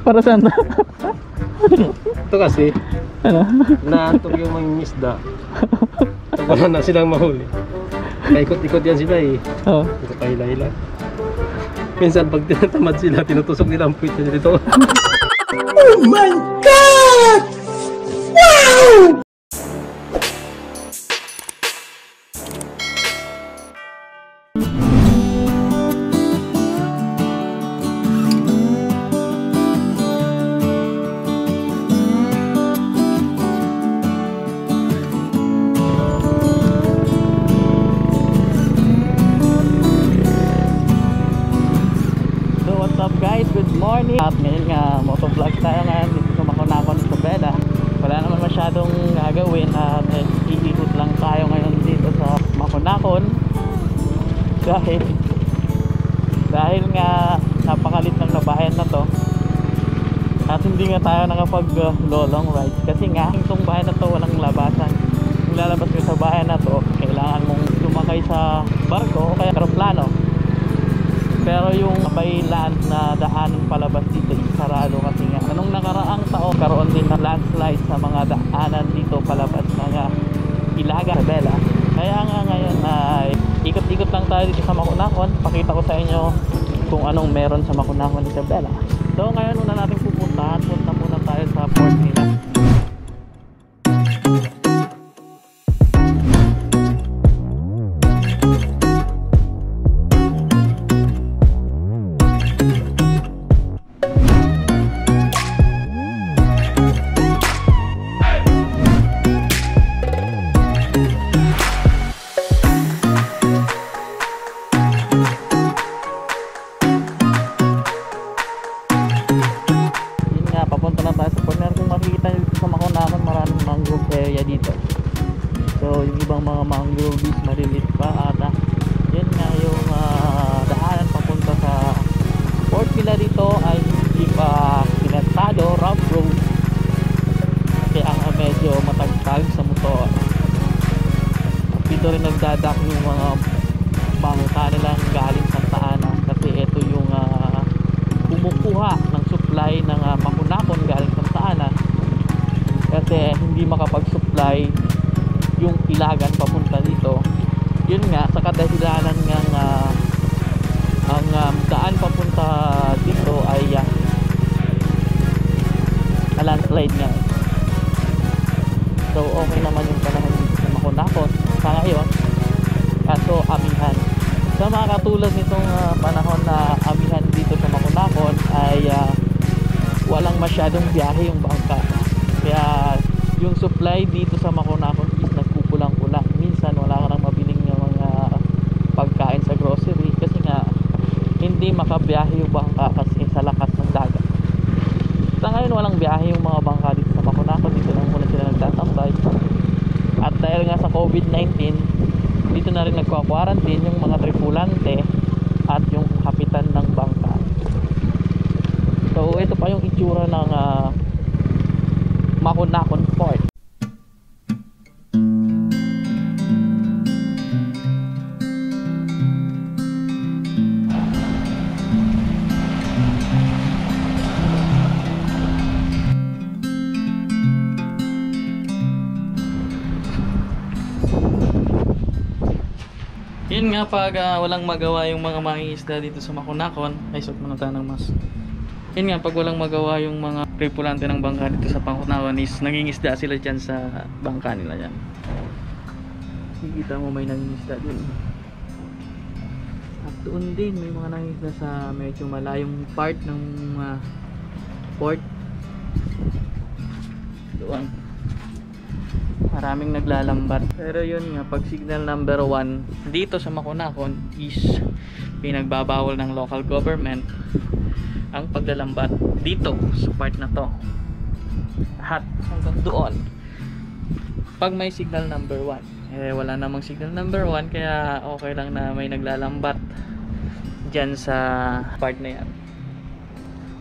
Para saan to? Ito kasi, Ano? naantog yung mga isda. Wala na silang mahuli. Paikot-ikot yan sila eh. Oo. Ito kahila-hila. Minsan pag tinatamad sila, tinutusok nila ang puwit nila dito. Oh my God! Wow! Morning. At ngayon nga motovlog tayo ngayon dito sa Maconacon, Isabela. Wala naman masyadong gagawin at iikot lang tayo ngayon dito sa Maconacon dahil nga napakalit ng labayan na to at hindi nga tayo nakapag long ride kasi nga itong bayan na to walang labasan. Kung lalabas ka sa bayan na to kailangan mong sumakay sa barko o kaya aeroplano. Pero yung may land na daanan palabas dito sarado kasi nga anong nakaraang taon karoon din ng landslide sa mga daanan dito palabas ng Ilaga, Isabela. Kaya nga ngayon ay ikot-ikot lang tayo dito sa Maconacon. Pakita ko sa inyo kung anong meron sa Maconacon, Isabela. So ngayon una natin punta muna tayo sa port nila. Dito. So yung ibang mga mangroves maliliit pa ata. Yan nga yung daanan papunta sa port nila dito ay hindi pa pinatado, rough road. Kaya ang medyo matagtag sa motor. Dito rin nagdadak yung mga bangka nilang galing Santa Ana kasi ito yung kumukuha ng supply ng Maconacon galing Santa Ana. Kasi hindi makapag-supply yung Ilagan papunta dito. Yun nga sa kadahilanan ng ang daan papunta dito ay landslide nga. So okay naman yung panahon dito sa Maconacon sa ngayon. Kaso amihan. Sa mga katulad nitong panahon na amihan dito sa Maconacon ay walang masyadong biyahe yung bangka. Kaya yung supply dito sa Maconacon is nagkukulang-kulang. Minsan wala ka nang mabiling mga pagkain sa grocery kasi nga hindi makabiyahe yung bangka kasi sa lakas ng dagat. Sa ngayon walang biyahe yung mga bangka dito sa Maconacon. Dito lang muna sila nagtatambay. At dahil nga sa COVID-19 dito na rin nagkwa-quarantine yung mga tripulante at yung kapitan ng bangka. So ito pa yung itsura ng Maconacon Port. Yun nga pag walang magawa yung mga mangingisda dito sa Maconacon, ay suot mo na tayo ng mask. Yun nga, pag walang magawa yung mga tripulante ng bangka dito sa Maconacon is nangingisda sila dyan sa bangka nila yan. Nakikita mo may nangingisda dun. At doon din may mga nangingisda sa medyo malayong part ng port. Doon. Maraming naglalambat. Pero yun nga, pag signal number 1 dito sa Maconacon is pinagbabawal ng local government ang paglalambat dito sa part na to. Lahat hanggang doon. Pag may signal number 1 wala namang signal number 1 kaya okay lang na may naglalambat dyan sa part na yan.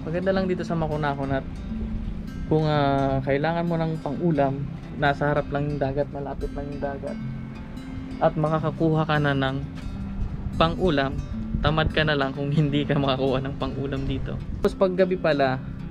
Maganda lang dito sa Maconacon at kung kailangan mo ng pang-ulam, nasa harap lang yung dagat, malapit lang yung dagat at makakakuha ka na ng pang-ulam tamad ka na lang kung hindi ka makakuha ng pang-ulam dito. Tapos pag gabi pala,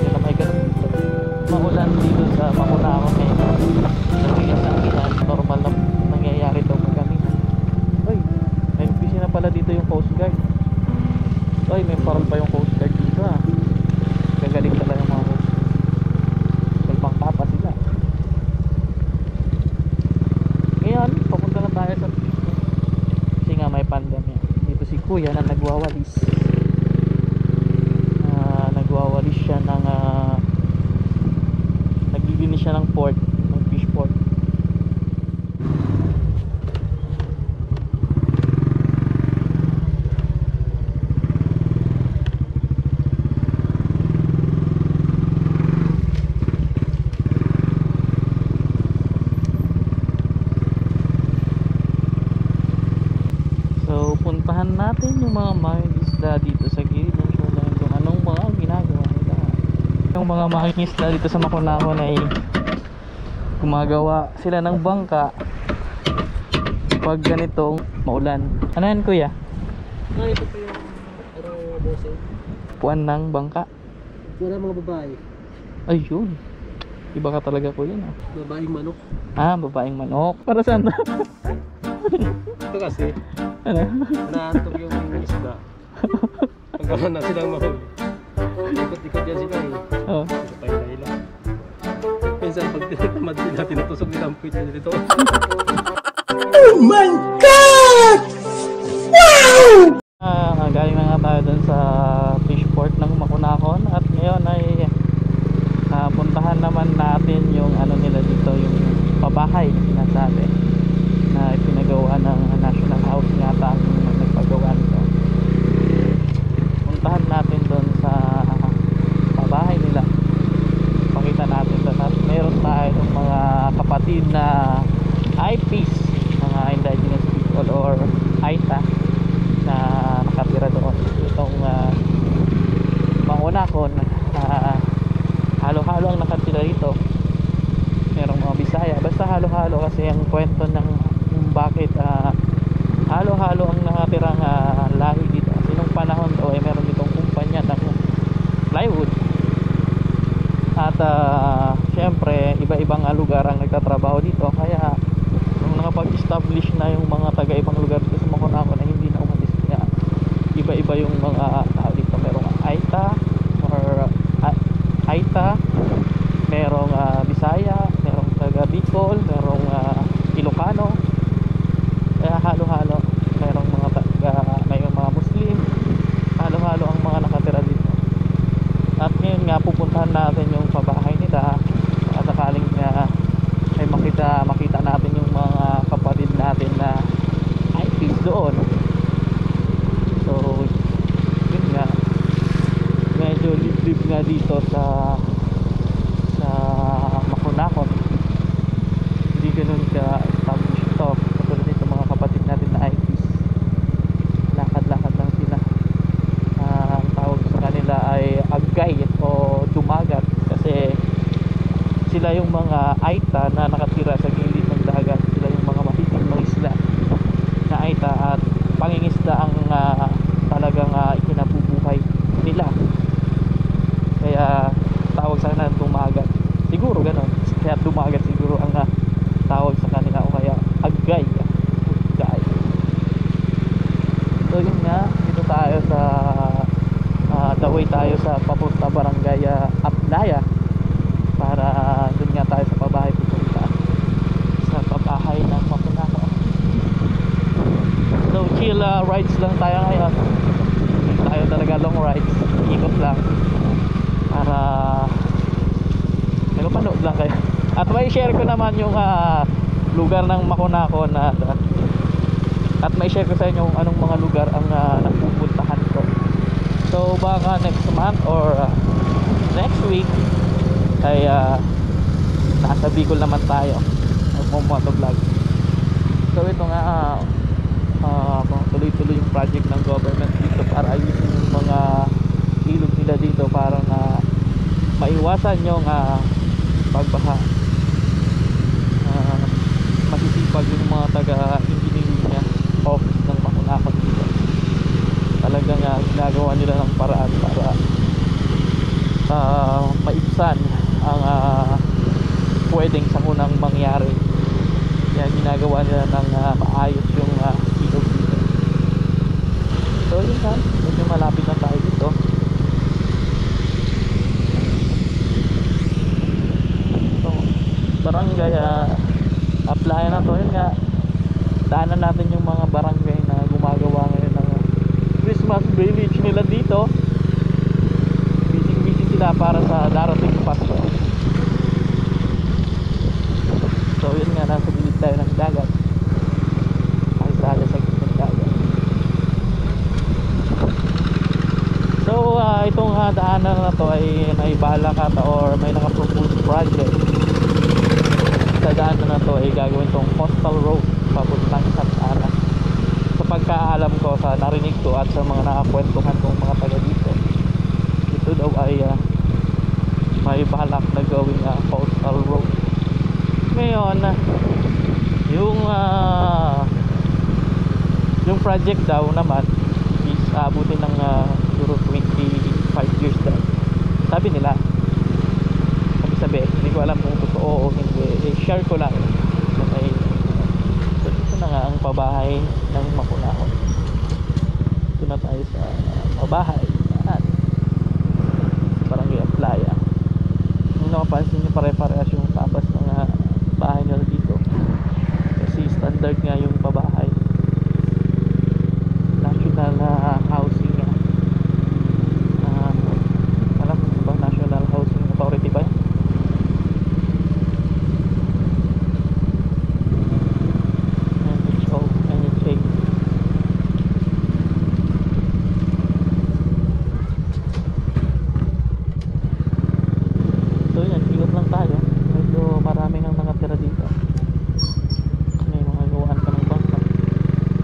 nila may ganun dito. Maulan dito sa Mamunakon ngayon. Nagiging sa amihan, normal na nangyayari daw pag amihan. Uy, may opisina pala dito yung Coast Guard. Uy, may parol pa yung Coast Guard dito ah. Gagaling pala yung mga Coast Guard. Kalpang papa sila. Ngayon, papunta na tayo sa pista. Kasi nga may pandemya. Dito si Kuya na nagwawalis. Nagwawalis siya ng naglilinis siya ng port, ng fish port. Tingnan natin yung mga mangingisda dito sa gilid ng shoreline kung anong mga ginagawa nila. Yung mga mangingisda dito sa Makunakon ay gumagawa sila ng bangka pag ganitong maulan. Ano yan kuya? Ito po yung bossing. Puwan ng bangka. Wala mga babae. Ayun. Iba ka talaga kuya na. Babaeng manok. Ah, babaeng manok. Para saan? Ito kasi, Ano? naantog yung isda. Pagkaman na silang mahuli. Ikot-ikot yan sila eh. Oh. Patay lang. Minsan pag tinatamad sila, tinutusok nila ang puwit nila dito. Oh my God! Wow! Galing na nga tayo dun sa fishport ng Makunakon at ngayon ay puntahan naman natin yung ano nila dito, yung pabahay na sinasabi na ipinagawa ng National House yata ang nagpagawa nito. Puntahan natin dun sa pabahay nila, pakita natin dun at meron tayo ng mga kapatid na IPs, mga indigenous people or Aita na nakatira doon. Itong Makunakon, halo-halo ang nakatira dito. Merong mga Bisaya, basta halo-halo kasi ang kwento ng bakit halo-halo ang nakatirang lahi dito kasi nung panahon daw ay meron ditong kumpanya ng plywood at syempre iba-ibang lugar ang nagtatrabaho dito, kaya nung nakapag-establish na yung mga taga-ibang lugar dito sa Makunakon ay hindi na umalis, kaya iba-iba yung mga tao dito. Merong Aita or Aita, merong Bisaya, merong taga Bicol, merong Ilocano, kaya halo-halo. Merong mga taga, mayroong mga Muslim, halo-halo ang mga nakatira dito. At ngayon nga pupuntahan natin yung pabahay nila at sakaling ay makita natin yung mga kapatid natin na IPs doon. So yun nga, medyo liblib nga dito sa Makunakon, hindi ganun ka established ito katulad nito mga kapatid natin na IPs. Lakad-lakad lang sila. Ang tawag sa kanila ay agay o dumagat kasi sila yung mga Aita na nakatira sa gilid ng dagat. Sila yung mga mahiting mga isla na Aita at pangingisda ang talagang ikinabubuhay nila, kaya tawag sa kanila dumagat siguro, ganon. Kaya dumagat siguro ang tawag sa kanila o kaya agay. So yun nga, dito tayo sa daway tayo sa papunta barangay Aplaya para dun nga tayo sa pabahay pupunta sa pabahay ng Makunakon. So chill rides lang tayo ngayon, hindi tayo talaga long rides, ikot lang para panood lang kayo. At may share ko naman yung lugar ng Makunakon at may share ko sa inyo anong mga lugar ang napupuntahan ko. So baka next month or next week ay nasa Bicol naman tayo magmo-motovlog. So ito nga tuloy-tuloy yung project ng government dito para ayusin yung mga ilog nila dito para maiwasan yung pagbaha. Masisipag yung mga taga-engineering office ng Makunakon dito. Talagang ginagawa nila ng paraan para maibsan ang pwedeng sakunang mangyari. Kaya ginagawa nila ng maayos yung ilog dito. So yun nga, medyo malapit na tayo dito. Barangay Aplaya na to. Yun nga, daanan natin yung mga barangay na gumagawa ngayon ng Christmas village nila dito. Busy sila para sa darating Pasko. So yun nga, nasa gilid tayo ng dagat, ay tayo sa gilid ng dagat. So itong daanan na to ay naibala kata or may naka-propose project. Sa daanan na to ay gagawin tong coastal road papuntang Santa Ana. Sa pagkaalam ko sa narinig ko at sa mga nakakwentuhan kong mga taga dito, ito daw ay may balak na gawing coastal road. Ngayon yung project daw naman is abutin ng siguro 25 years daw, sabi nila. Sabi, hindi ko alam kung totoo o hindi, share ko lang. Okay. So ito na nga ang pabahay ng Makunahon. Ito na tayo sa pabahay at Barangay Playa. Kung napapansin nyo, pare-parehas yung tapas ng bahay nila dito, kasi standard nga yung pabahay. National housing alam mo ba, National Housing Authority ba yun? NHA. So yan, ikot lang tayo. Medyo marami ng mga tira dito. May mga luhaan pa ng bangka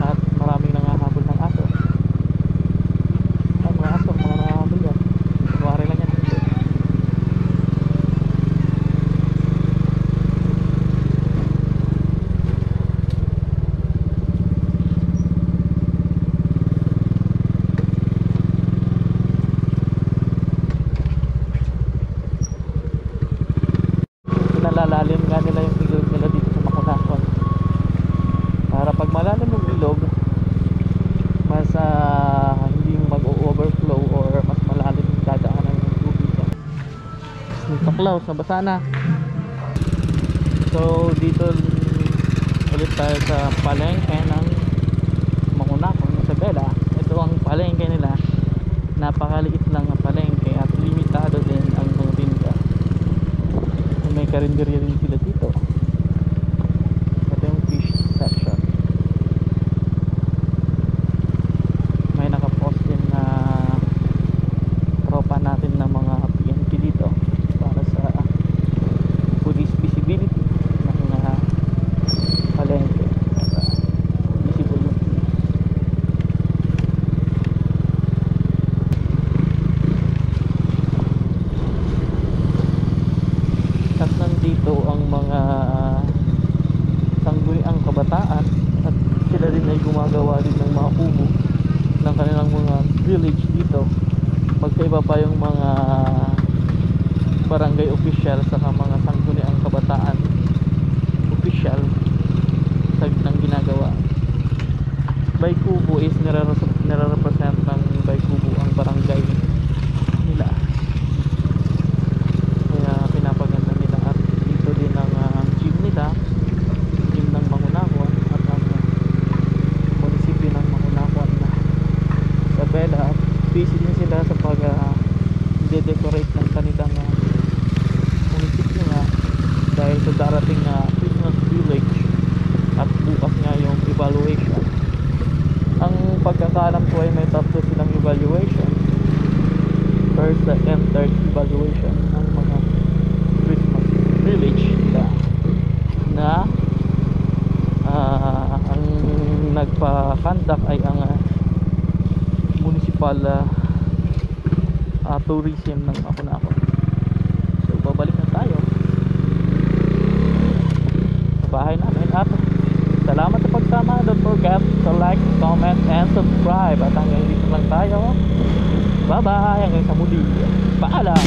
at maraming nangahabol ng aso. Ay, mga aso, mga nangahabol yan. Kunwari lang yan. Pinalalalim nga nila yung ilog nila dito sa Makunahon para pag malalim yung ilog, mas hindi mag-overflow or mas malalim yung dadaanan ng tubig. Dito Klaus, nabasa na. So dito ulit tayo sa palengke ng Makunahon, Isabela. Ito ang palengke nila, napakaliit lang ang palengke at limitado din ang mga tinda. May karinderya din sila dito. Ito yung fish section. May nakapost din na tropa natin ng mga PNP dito para sa police visibility ng palengke. Visible yung police. At nandito ang mga sangguniang kabataan at sila din ay gumagawa din ng mga kubo ng kanilang mga village dito. Magkaiba pa yung mga barangay official saka mga sangguniang kabataan official sa ng ginagawa. By kubo is nire-represent ng by kubo ang barangay nila. Kaya pinapaganda nila at dito din ang gym nila, gym ng Makunahon at ang munisipyo ng Makunahon na Isabela. Busy din sila sa pag de-decorate ng kanilang munisipyo nga dahil sa darating na Christmas village at bukas nga yung evaluation. Ang pagkakalam ko ay may tatlo silang evaluation, first, second, third evaluation ng mga Christmas village na ang nagpa-conduct ay ang municipal tourism ng Makunahon. So babalik na tayo sa bahay namin at salamat sa pagsama. Don't forget to like, comment, and subscribe. At hanggang dito lang tayo. Bye bye, hanggang sa muli. Paalam.